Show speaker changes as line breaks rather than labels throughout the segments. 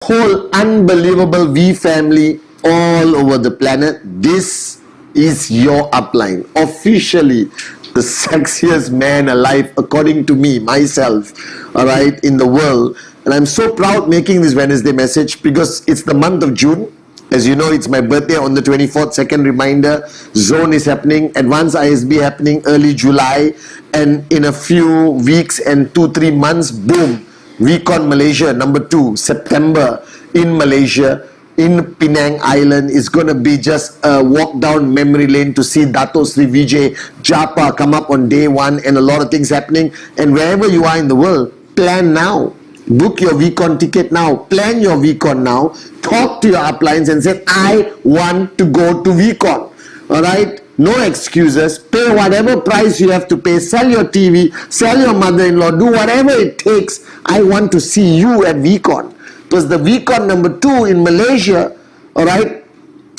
whole unbelievable V family all over the planet. This is your upline. Officially, the sexiest man alive, according to me, myself, all right, in the world. And I'm so proud making this Wednesday message because it's the month of June. As you know, it's my birthday on the 24th. Second reminder, Zone is happening, Advanced ISB happening early July, and in a few weeks and 2-3 months, boom, Recon Malaysia number 2, September in Malaysia, in Penang Island. Is going to be just a walk down memory lane to see Dato Sri Vijay Japa come up on day 1, and a lot of things happening. And wherever you are in the world, plan now. Book your VCon ticket now. Plan your VCon now. Talk to your uplines and say, I want to go to VCon. Alright? No excuses. Pay whatever price you have to pay. Sell your TV. Sell your mother-in-law. Do whatever it takes. I want to see you at VCon. Because the VCon number 2 in Malaysia, alright,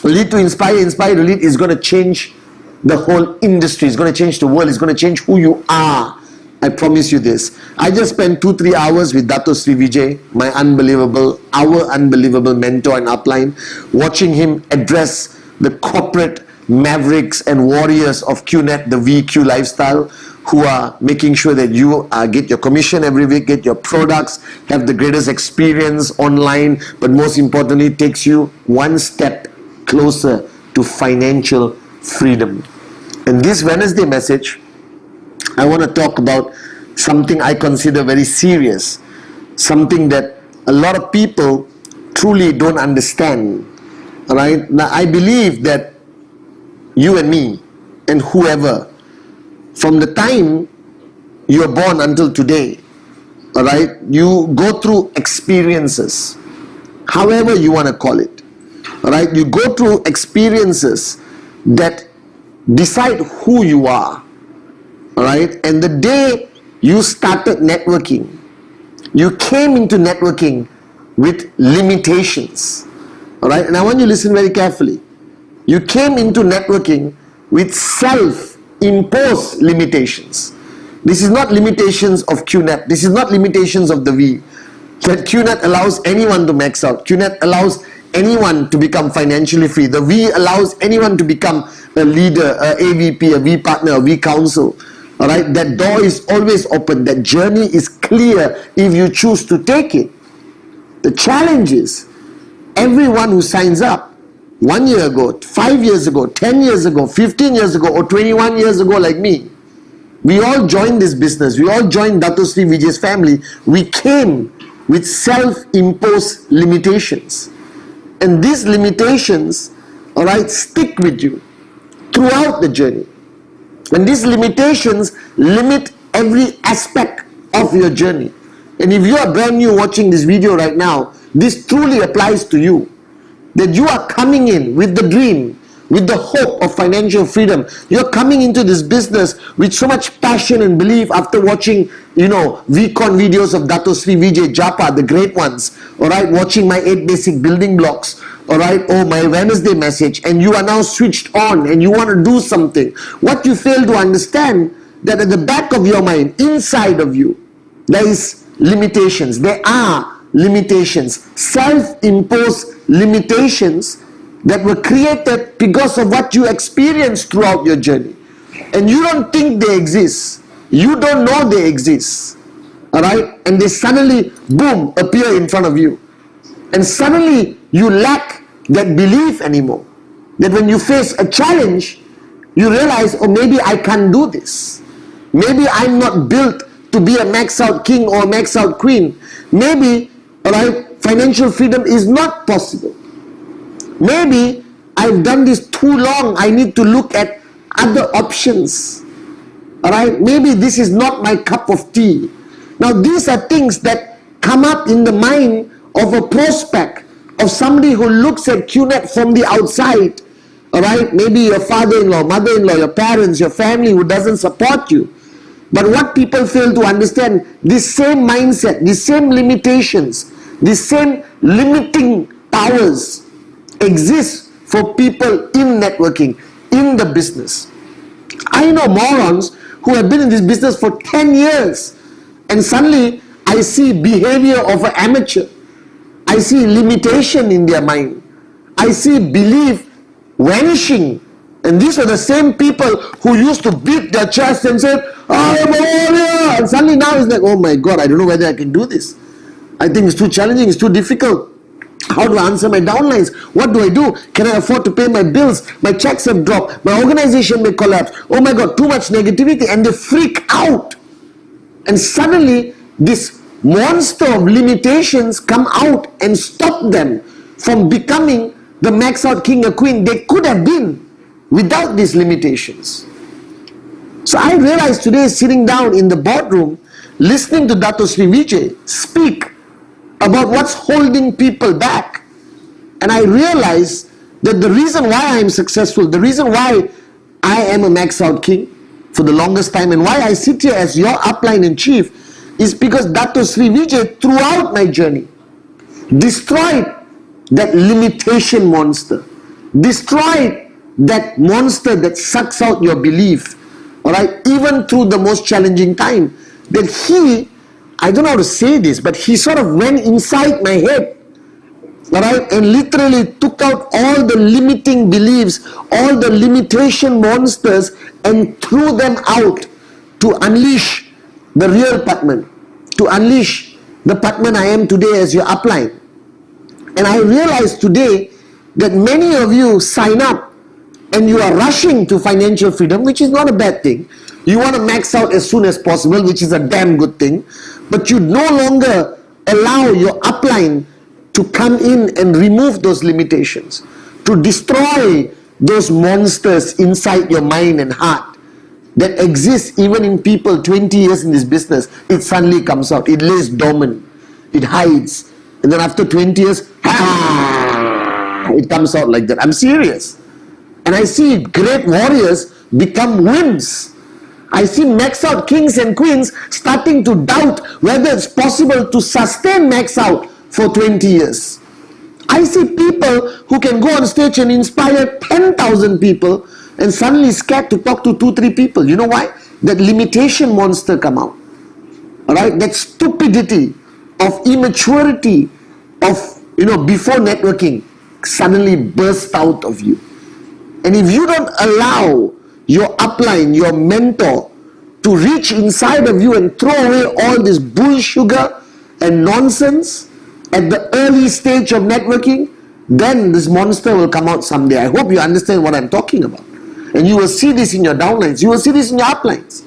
Lead to Inspire, Inspire to Lead, is going to change the whole industry. It's going to change the world. It's going to change who you are. I promise you this. I just spent 2-3 hours with Dato Sri Vijay, our unbelievable mentor and upline, watching him address the corporate mavericks and warriors of QNet, the VQ lifestyle, who are making sure that you get your commission every week, get your products, have the greatest experience online, but most importantly, takes you one step closer to financial freedom. In this Wednesday message, I want to talk about something I consider very serious, something that a lot of people truly don't understand. All right? Now, I believe that you and me and whoever, from the time you are born until today, all right, you go through experiences, however you want to call it. All right? You go through experiences that decide who you are. Alright, and the day you started networking, you came into networking with limitations. Alright, and I want you to listen very carefully. You came into networking with self-imposed limitations. This is not limitations of QNet. This is not limitations of the V. That QNet allows anyone to max out. QNet allows anyone to become financially free. The V allows anyone to become a leader, a AVP, a V partner, a V counsel. Alright, that door is always open. That journey is clear if you choose to take it. The challenge is, everyone who signs up 1 year ago, 5 years ago, 10 years ago, 15 years ago, or 21 years ago like me, we all joined this business. We all joined Dato Sri Vijay's family. We came with self-imposed limitations. And these limitations, alright, stick with you throughout the journey. And these limitations limit every aspect of your journey. And if you are brand new watching this video right now, this truly applies to you. That you are coming in with the dream, with the hope of financial freedom. You're coming into this business with so much passion and belief after watching, VCon videos of Dato Sri Vijay Japa, the great ones. Alright, watching my 8 basic building blocks. Alright, my Wednesday message, and you are now switched on and you want to do something. What you fail to understand, that at the back of your mind, inside of you, there is limitations. There are limitations, self-imposed limitations that were created because of what you experienced throughout your journey. And you don't think they exist. You don't know they exist. Alright, and they suddenly, boom, appear in front of you. And suddenly you lack that belief anymore. That when you face a challenge, you realize, maybe I can't do this. Maybe I'm not built to be a max out king or a max out queen. Maybe, alright, financial freedom is not possible. Maybe I've done this too long. I need to look at other options. Alright, maybe this is not my cup of tea. Now these are things that come up in the mind of a prospect, of somebody who looks at QNet from the outside. Alright, maybe your father-in-law, mother-in-law, your parents, your family who doesn't support you. But what people fail to understand, this same mindset, these same limitations, these same limiting powers exist for people in networking, in the business. I know morons who have been in this business for 10 years, and suddenly I see behavior of an amateur. I see limitation in their mind. I see belief vanishing. And these are the same people who used to beat their chest and say, I am a warrior. And suddenly now it's like, oh my God, I don't know whether I can do this. I think it's too challenging, it's too difficult. How do I answer my downlines? What do I do? Can I afford to pay my bills? My checks have dropped. My organization may collapse. Oh my God, too much negativity. And they freak out. And suddenly, this monster of limitations come out and stop them from becoming the max out king or queen they could have been without these limitations. So I realized today, sitting down in the boardroom, listening to Dato Sri Vijay speak about what's holding people back. And I realized that the reason why I am successful, the reason why I am a max out king for the longest time, and why I sit here as your upline in chief, is because Dato Sri Vijay throughout my journey destroyed that limitation monster, destroyed that monster that sucks out your belief, all right, even through the most challenging time. That he, I don't know how to say this, but he sort of went inside my head, all right, and literally took out all the limiting beliefs, all the limitation monsters, and threw them out to unleash the real Patman, to unleash the Patman I am today as your upline. And I realize today that many of you sign up and you are rushing to financial freedom, which is not a bad thing. You want to max out as soon as possible, which is a damn good thing. But you no longer allow your upline to come in and remove those limitations, to destroy those monsters inside your mind and heart that exist even in people 20 years in this business. It suddenly comes out. It lays dormant. It hides. And then after 20 years, it comes out like that. I'm serious. And I see great warriors become wimps. I see max out kings and queens starting to doubt whether it's possible to sustain max out for 20 years. I see people who can go on stage and inspire 10,000 people and suddenly scared to talk to 2-3 people. You know why? That limitation monster come out. Alright? That stupidity of immaturity of, before networking suddenly burst out of you. And if you don't allow your upline, your mentor, to reach inside of you and throw away all this bull sugar and nonsense at the early stage of networking, then this monster will come out someday. I hope you understand what I'm talking about. And you will see this in your downlines. You will see this in your uplines.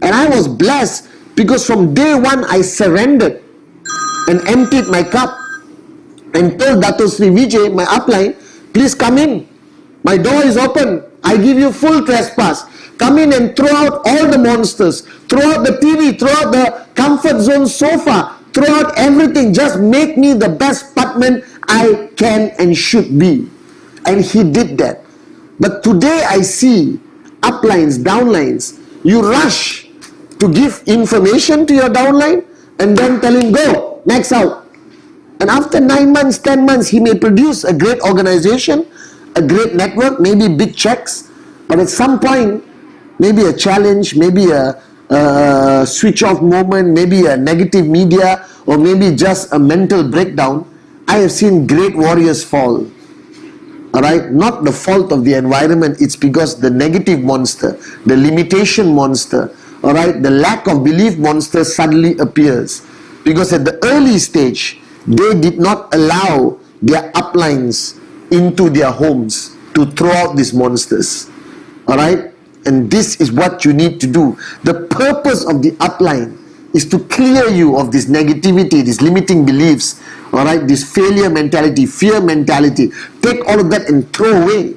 And I was blessed because from day one I surrendered and emptied my cup and told Dato Sri Vijay, my upline, please come in. My door is open. I give you full trespass. Come in and throw out all the monsters. Throw out the TV. Throw out the comfort zone sofa. Throw out everything. Just make me the best Patman I can and should be. And he did that. But today I see uplines, downlines. You rush to give information to your downline and then tell him, go, max out. And after 9 months, 10 months, he may produce a great organization, a great network, maybe big checks. But at some point, maybe a challenge, maybe a switch off moment, maybe a negative media, or maybe just a mental breakdown, I have seen great warriors fall. Alright, not the fault of the environment, it's because the negative monster, the limitation monster, alright, the lack of belief monster suddenly appears. Because at the early stage, they did not allow their uplines into their homes to throw out these monsters. Alright, and this is what you need to do. The purpose of the upline is to clear you of this negativity, these limiting beliefs, alright, this failure mentality, fear mentality. Take all of that and throw away.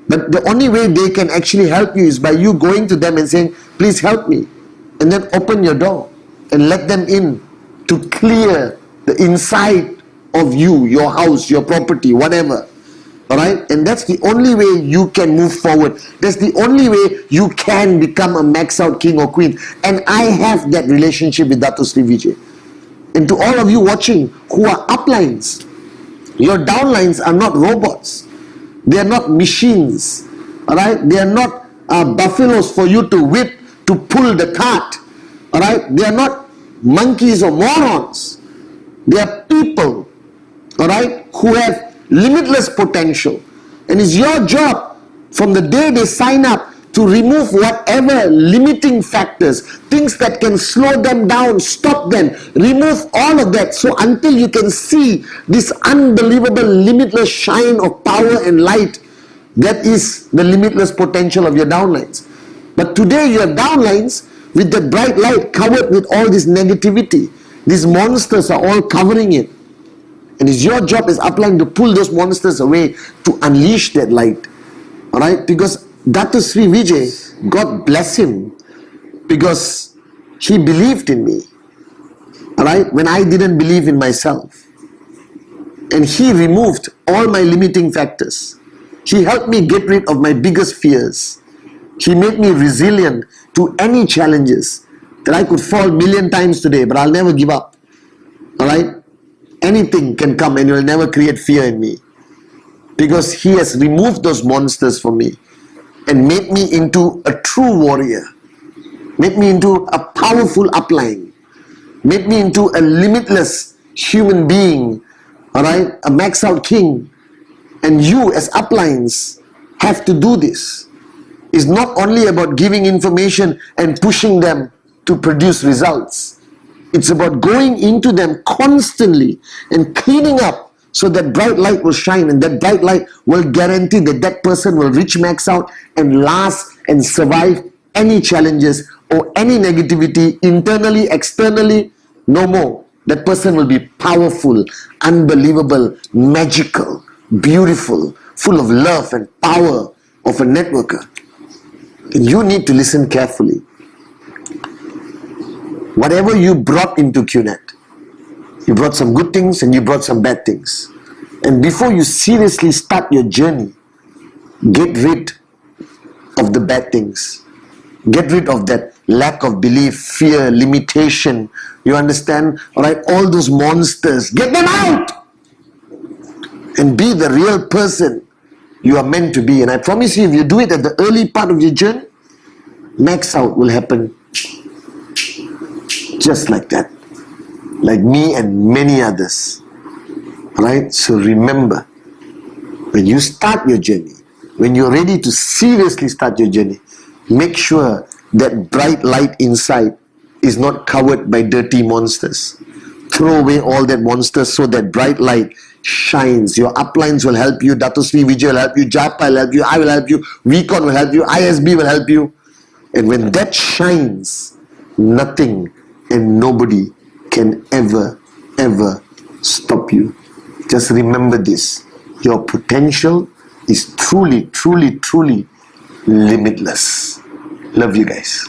But the only way they can actually help you is by you going to them and saying, please help me. And then open your door and let them in to clear the inside of you, your house, your property, whatever. Alright, and that's the only way you can move forward. That's the only way you can become a max out king or queen. And I have that relationship with Dato Sri Vijay. And to all of you watching who are uplines, your downlines are not robots. They are not machines. Alright, they are not buffaloes for you to whip, to pull the cart. Alright, they are not monkeys or morons. They are people alright, who have limitless potential. And it's your job from the day they sign up to remove whatever limiting factors, things that can slow them down, stop them, remove all of that. So until you can see this unbelievable limitless shine of power and light, that is the limitless potential of your downlines. But today your downlines with the bright light covered with all this negativity, these monsters are all covering it. And it's your job as upline to pull those monsters away, to unleash that light. Alright? Because Dr. Sri Vijay, God bless him, because he believed in me. Alright? When I didn't believe in myself. And he removed all my limiting factors. He helped me get rid of my biggest fears. He made me resilient to any challenges. That I could fall 1,000,000 times today, but I'll never give up. Alright? Anything can come and it will never create fear in me. Because he has removed those monsters for me and made me into a true warrior. Made me into a powerful upline. Made me into a limitless human being. Alright? A max out king. And you as uplines have to do this. It's not only about giving information and pushing them to produce results. It's about going into them constantly and cleaning up so that bright light will shine, and that bright light will guarantee that that person will reach max out and last and survive any challenges or any negativity internally, externally. No more. That person will be powerful, unbelievable, magical, beautiful, full of love and power of a networker. And you need to listen carefully. Whatever you brought into QNet, you brought some good things and you brought some bad things. And before you seriously start your journey, get rid of the bad things. Get rid of that lack of belief, fear, limitation. You understand? Alright, all those monsters, get them out! And be the real person you are meant to be. And I promise you, if you do it at the early part of your journey, max out will happen just like that. Like me and many others. Alright? So remember, when you start your journey, when you're ready to seriously start your journey, make sure that bright light inside is not covered by dirty monsters. Throw away all that monsters so that bright light shines. Your uplines will help you. Dr. Sri Vijay will help you. Japa will help you. I will help you. Recon will help you. ISB will help you. And when that shines, nothing and nobody can ever stop you. Just remember this. Your potential is truly limitless. Love you guys.